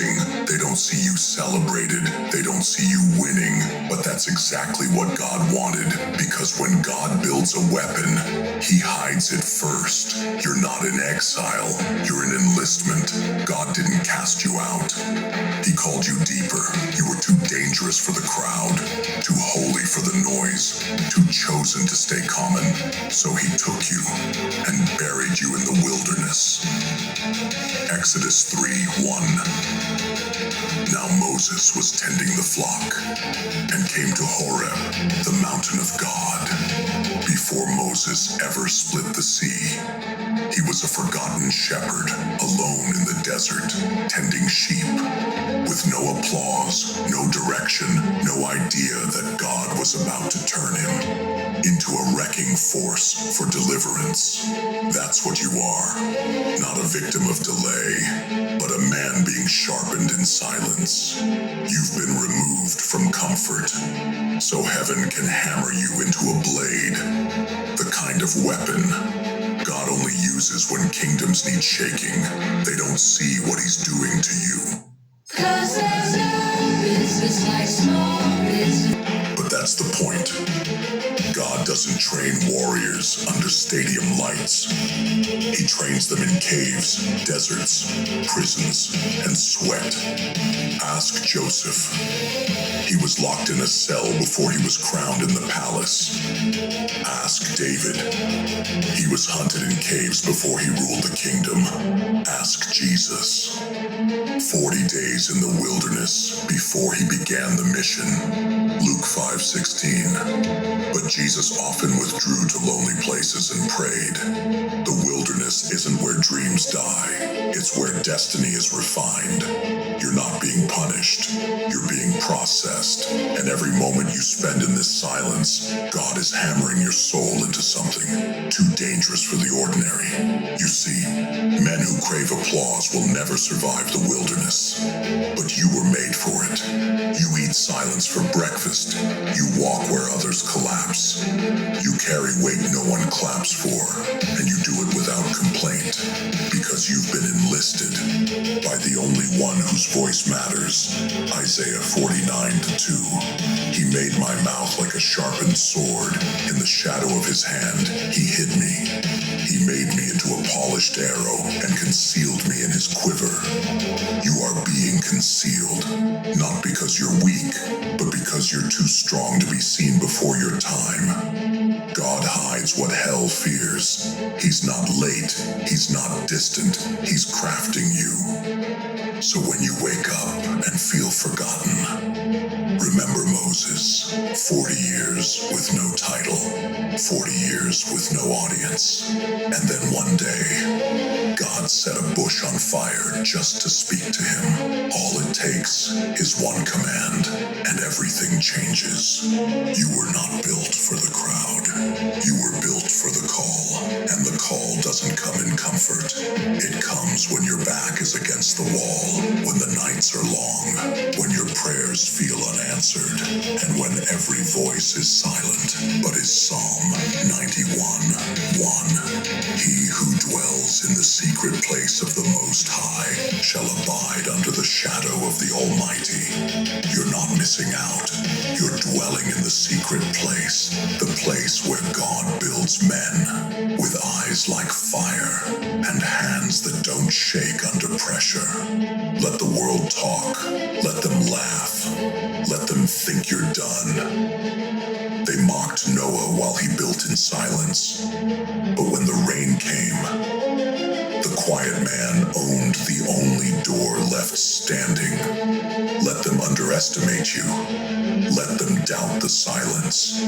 rejoicing. They don't see you celebrated. They don't see you winning. But that's exactly what God wanted, because when God builds a weapon, he hides it first. You're not in exile. You're in enlistment. God didn't cast you out. He called you deeper. You were too dangerous for the crowd, too holy for the noise, too chosen to stay common. So he took you and buried you in the wilderness. Exodus 3:1. Now Moses was tending the flock and came to Horeb, the mountain of God. Before Moses ever split the sea, he was a forgotten shepherd, alone in the desert, tending sheep, with no applause, no direction, no idea that God was about to turn him into a wrecking force for deliverance. That's what you are. Not a victim of delay, but a man being sharpened in silence. You've been removed from comfort, so heaven can hammer you into a blade. The kind of weapon God only uses when kingdoms need shaking. They don't see what he's doing to you. 'Cause there's no business like small business. But that's the point. God doesn't train warriors under stadium lights. He trains them in caves, deserts, prisons, and sweat. Ask Joseph. He was locked in a cell before he was crowned in the palace. Ask David. He was hunted in caves before he ruled the kingdom. Ask Jesus. 40 days in the wilderness before he began the mission. Luke 5:16. But Jesus often withdrew to lonely places and prayed. The wilderness isn't where dreams die. It's where destiny is refined. You're not being punished. You're being processed. And every moment you spend in this silence, God is hammering your soul into something too dangerous for the ordinary. You see, men who crave applause will never survive the wilderness. But you were made for it. You eat silence for breakfast. You walk where others collapse. You carry weight no one claps for, and you do it without complaint, because you've been enlisted by the only one whose voice matters. Isaiah 49:2. He made my mouth like a sharpened sword. In the shadow of his hand, he hid me. He made me into a polished arrow and concealed me in his quiver. You are being concealed, not because you're weak, but because you're too strong to be seen before your time. God hides what hell fears. He's not late. He's not distant. He's crafting you. So when you wake up and feel forgotten, remember Moses. 40 years with no title. 40 years with no audience. And then one day, God set a bush on fire just to speak to him. All it takes is one command, and everything changes. You were not built for the crowd. You were built for the call, and the call doesn't come in comfort. It comes when your back is against the wall, when the nights are long, when your prayers feel unanswered, and when every voice is silent. But is Psalm 91:1. He who dwells in the secret place of the Most High shall abide under the shadow of the Almighty. You're not missing out. You're dwelling in the secret place, the place where God builds men, with eyes like fire and hands that don't shake under pressure. Let the world talk. Let them laugh. Let them think you're done. They mocked Noah while he built in silence. But when the rain came, the quiet man owned the only door left standing. Let them underestimate you. Let them doubt the silence.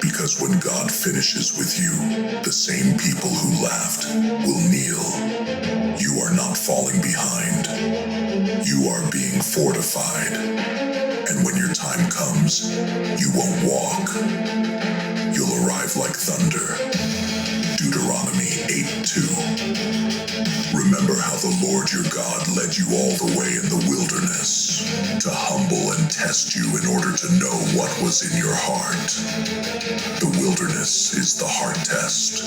Because when God finishes with you, the same people who laughed will kneel. You are not falling behind. You are being fortified. And when your time comes, you won't walk. You'll arrive like thunder. Deuteronomy 8:2. Remember Remember how the Lord your God led you all the way in the wilderness to humble and test you in order to know what was in your heart. The wilderness is the heart test.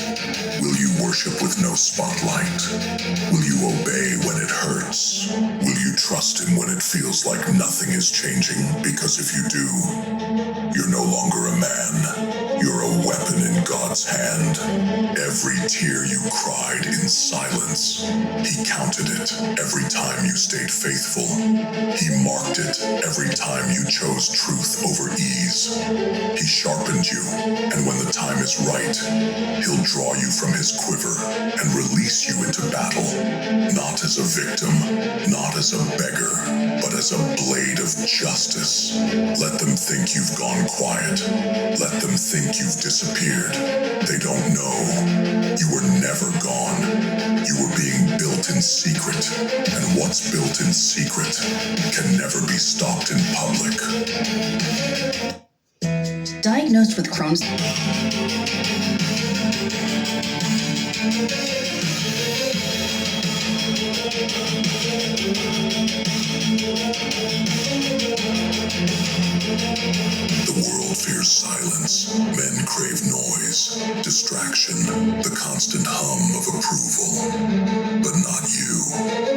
Will you worship with no spotlight? Will you obey when it hurts? Will you trust him when it feels like nothing is changing? Because if you do, you're no longer a man. You're a weapon in God's hand. Every tear you cried in silence, he counted it every time you stayed faithful. He marked it every time you chose truth over ease. He sharpened you, and when the time is right, he'll draw you from his quiver and release you into battle, not as a victim, not as a beggar, but as a blade of justice. Let them think you've gone quiet. Let them think you've disappeared. They don't know. You were never gone. You were being built in secret, and what's built in secret can never be stopped in public. Diagnosed with Crohn's. The world fears silence. Men crave noise, distraction, the constant hum of approval. But not you,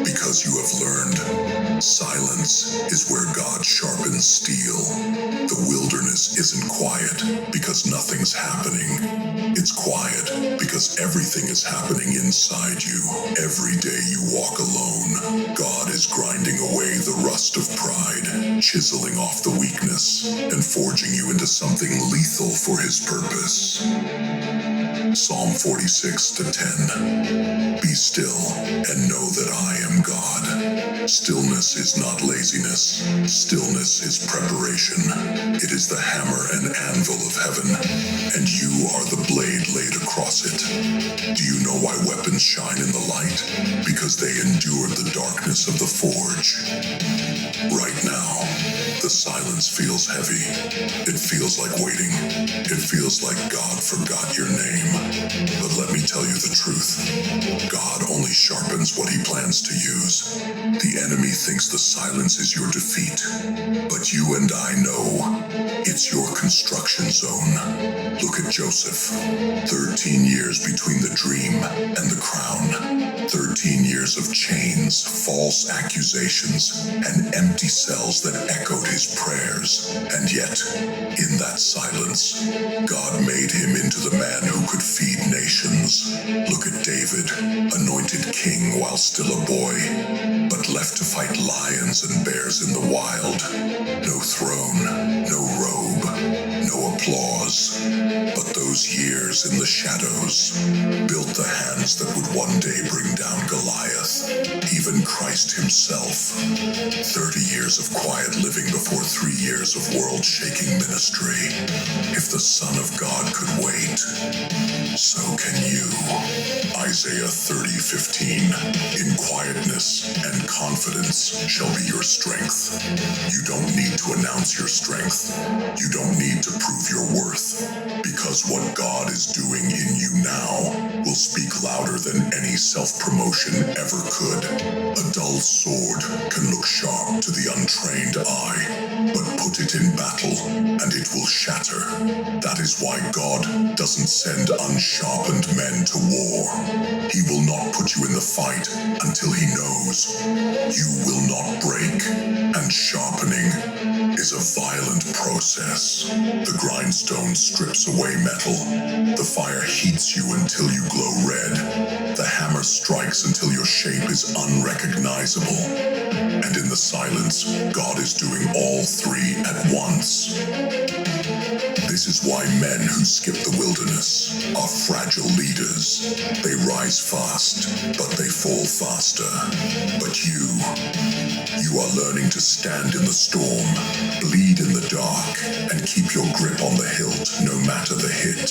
because you have learned silence is where God sharpens steel. The wilderness isn't quiet because nothing's happening. It's quiet because everything is happening inside you. Every day you walk alone, God is grinding away the rust of pride, chiseling off the weakness, and forging you into something lethal for his purpose. Psalm 46:10. Be still and know that I am God. Stillness is not laziness. Stillness is preparation. It is the hammer and anvil of heaven, and you are the blade laid across it. Do you know why weapons shine in the light? Because they endured the darkness of the forge. Right now, the silence feels heavy. It feels like waiting. It feels like God forgot your name. But let me tell you the truth. God only sharpens what he plans to use. The enemy thinks the silence is your defeat. But you and I know it's your construction zone. Look at Joseph. 13 years between the dream and the crown. 13 years of chains, false accusations, and empty cells that echoed his prayers. And yet, in that silence, God made him into the man who could feed nations. Look at David, anointed king while still a boy, but left to fight lions and bears in the wild. No throne, no robe, no applause, but those years in the shadows built the hands that would one day bring down Goliath, even Christ himself. 30 years of quiet living before 3 years of world-shaking ministry. If the Son of God could wait, so can you. Isaiah 30:15. In quietness and confidence shall be your strength. You don't need to announce your strength. You don't need to prove your worth, because what God is doing in you now will speak louder than any self-promotion ever could. A dull sword can look sharp to the untrained eye, but put it in battle and it will shatter. That is why God doesn't send unsharpened men to war. He will not put you in the fight until he knows you will not break. And sharpening is a violent process. The grindstone strips away metal. The fire heats you until you glow red. The hammer strikes until your shape is unrecognizable. And in the silence, God is doing all three at once. This is why men who skip the wilderness are fragile leaders. They rise fast, but they fall faster. But you are learning to stand in the storm, bleed in the dark, and keep your grip on the hilt no matter the hit.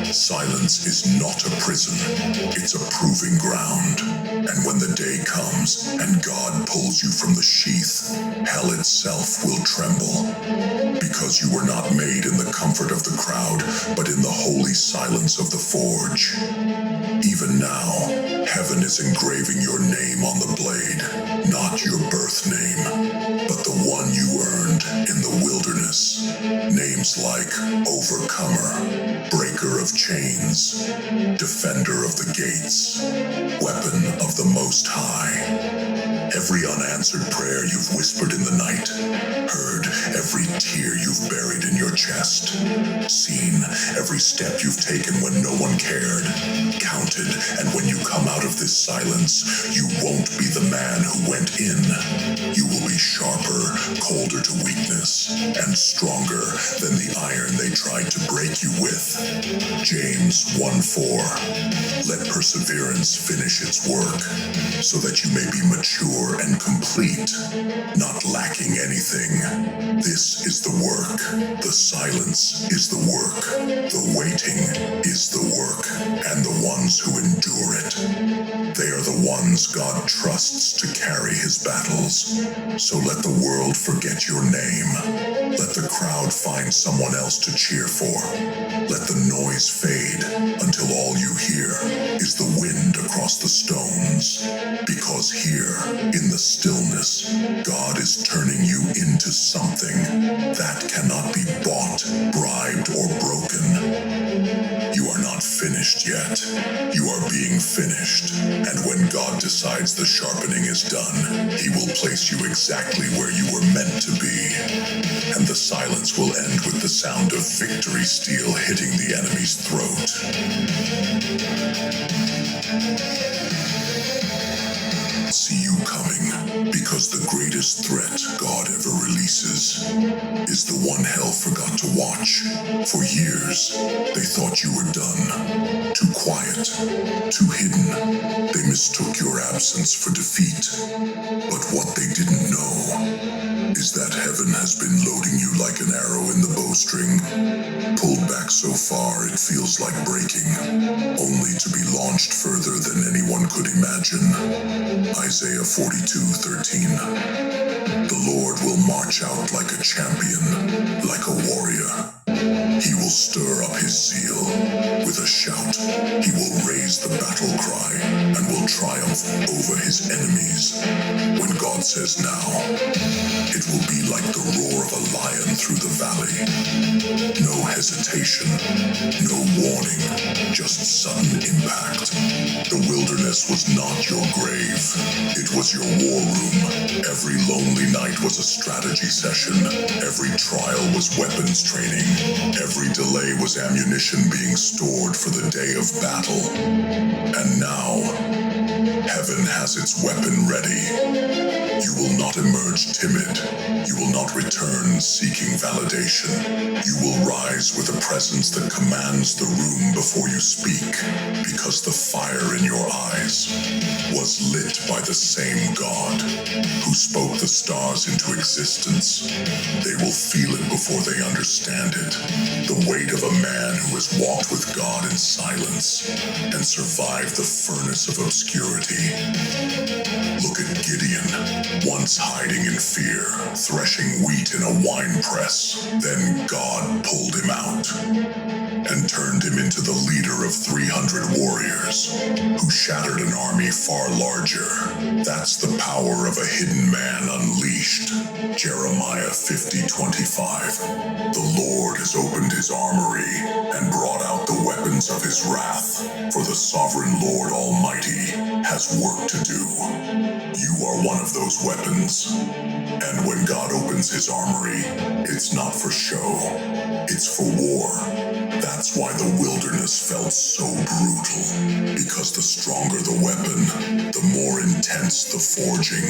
Silence is not a prison, it's a proving ground. And when the day comes and God pulls you from the sheath, hell itself will tremble. Because because you were not made in the comfort of the crowd, but in the holy silence of the forge. Even now, heaven is engraving your name on the blade, not your birth name, but the one you earned in the wilderness. Names like Overcomer, Breaker of Chains, Defender of the Gates, Weapon of the Most High. Every unanswered prayer you've whispered in the night, heard every tear you've buried in your chest, seen every step you've taken when no one cared, counted, and when you come out of this silence, you won't be the man who went in. You will be sharper, colder to weakness, and stronger than the iron they tried to break you with. James 1:4. Let perseverance finish its work, so that you may be mature and complete, not lacking anything. This is the work. The silence is the work. The waiting is the work. And the ones who endure it, they are the ones God trusts to carry his battles. So let the world forget your name. Let the crowd find someone else to cheer for. Let the noise fade until all you hear is the wind across the stones. Because here, in the stillness, God is turning you into something that cannot be bought, bribed, or broken. You are not finished yet. You are being finished. And when God decides the sharpening is done, he will place you exactly where you were meant to be. And the silence will end with the sound of victory steel hitting the enemy's throat. See you coming, because the greatest threat God ever releases is the one hell forgot to watch. For years, they thought you were done. Too quiet, too hidden. They mistook your absence for defeat. But what they didn't know is that heaven has been loading you like an arrow in the bowstring, pulled back so far it feels like breaking, only to be launched further than anyone could imagine. Isaiah 42:13. The Lord will march out like a champion, like a warrior. He will stir up his zeal with a shout. He will raise the battle cry and will triumph over his enemies. When God says now, it will be like the roar of a lion through the valley. No hesitation, no warning, just sudden impact. The wilderness was not your grave. It was your war room. Every lonely night was a strategy session. Every trial was weapons training. Every delay was ammunition being stored for the day of battle. And now, heaven has its weapon ready. You will not emerge timid. You will not return seeking validation. You will rise with a presence that commands the room before you speak, because the fire in your eyes was lit by the same God who spoke the stars into existence. They will feel it before they understand it. The weight of a man who has walked with God in silence and survived the furnace of obscurity. Look at Gideon, once hiding in fear, threshing wheat in a wine press. Then God pulled him out and turned him into the leader of 300 warriors who shattered an army far larger. That's the power of a hidden man unleashed. Jeremiah 50:25. The Lord has opened his armory and brought out the weapons of his wrath, for the sovereign Lord Almighty has work to do. You are one of those weapons. And when God opens his armory, it's not for show, it's for war. That's why the wilderness felt so brutal, because the stronger the weapon, the more intense the forging.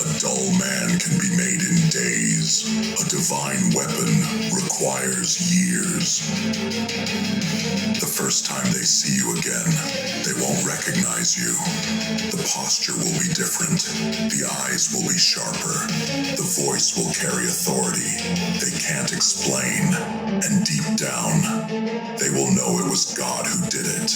A dull man can be made in days. A divine weapon requires years. The first time they see you again, they won't recognize you. The posture will be different. The eyes will be sharper. The voice will carry authority they can't explain. And deep down, they will know it was God who did it.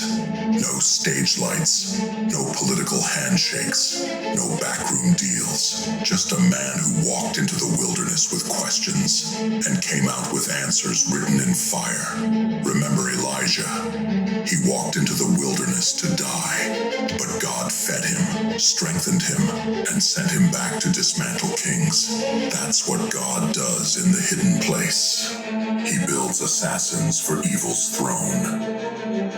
No stage lights, no political handshakes, no backroom deals. Just a man who walked into the wilderness with questions and came out with answers written in fire. Remember Elijah? He walked into the wilderness to die, but God fed him, strengthened him, and sent him back to dismantle kings. That's what God does in the hidden place. He builds assassins for evil's throne.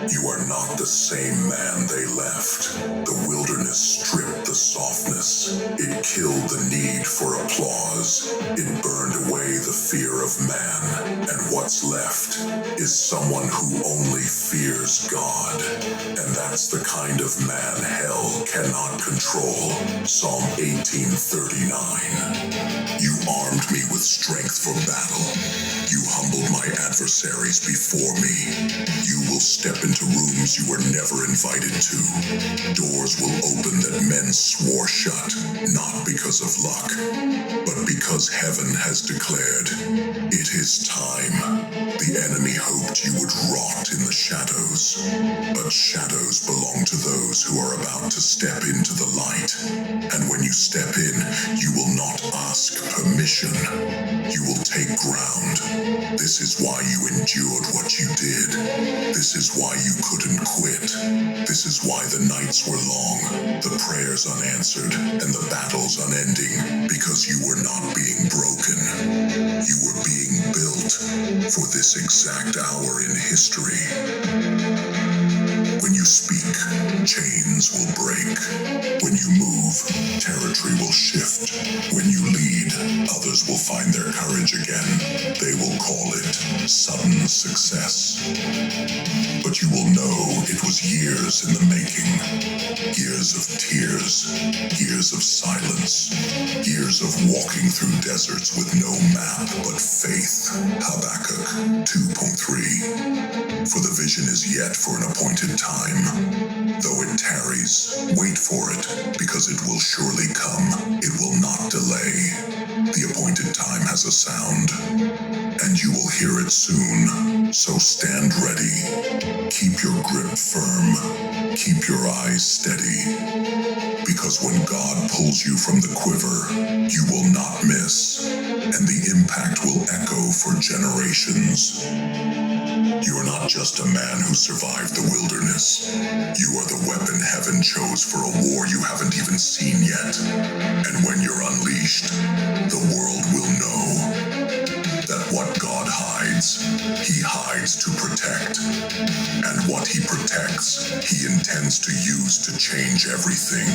You are not the same man they left. The wilderness stripped the softness. It killed the need for applause. It burned away the fear of man. And what's left is someone who only fears God. And that's the kind of man hell cannot control. Psalm 18:39. You armed me with strength for battle. You humbled my adversaries before me. You will step into rooms you were never invited to. Doors will open that men swore shut, not because of luck, but because heaven has declared it is time. The enemy hoped you would rot in the shadows, but shadows belong to those who are about to step into the light. And when you step in, you will not ask permission. You will take ground. This is why you endured what you did. This is why you couldn't quit. This is why the nights were long, the prayers unanswered, and the battles unending, because you were not being broken. You were being built for this exact hour in history. When you speak, chains will break. When you move, territory will shift. When you lead, others will find their courage again. They will call it sudden success. But you will know it was years in the making. Years of tears, years of silence, years of walking through deserts with no map but faith. Habakkuk 2:3. For the vision is yet for an appointed time. Though it tarries, wait for it, because it will surely come. It will not delay. The appointed time has a sound, and you will hear it soon. So stand ready. Keep your grip firm. Keep your eyes steady. Because when God pulls you from the quiver, you will not miss, and the impact will echo for generations. You are not just a man who survived the wilderness. You are the weapon heaven chose for a war you haven't even seen yet. And when you're unleashed, the world will know that what God hides, he hides to protect. And what he protects, he intends to use to change everything.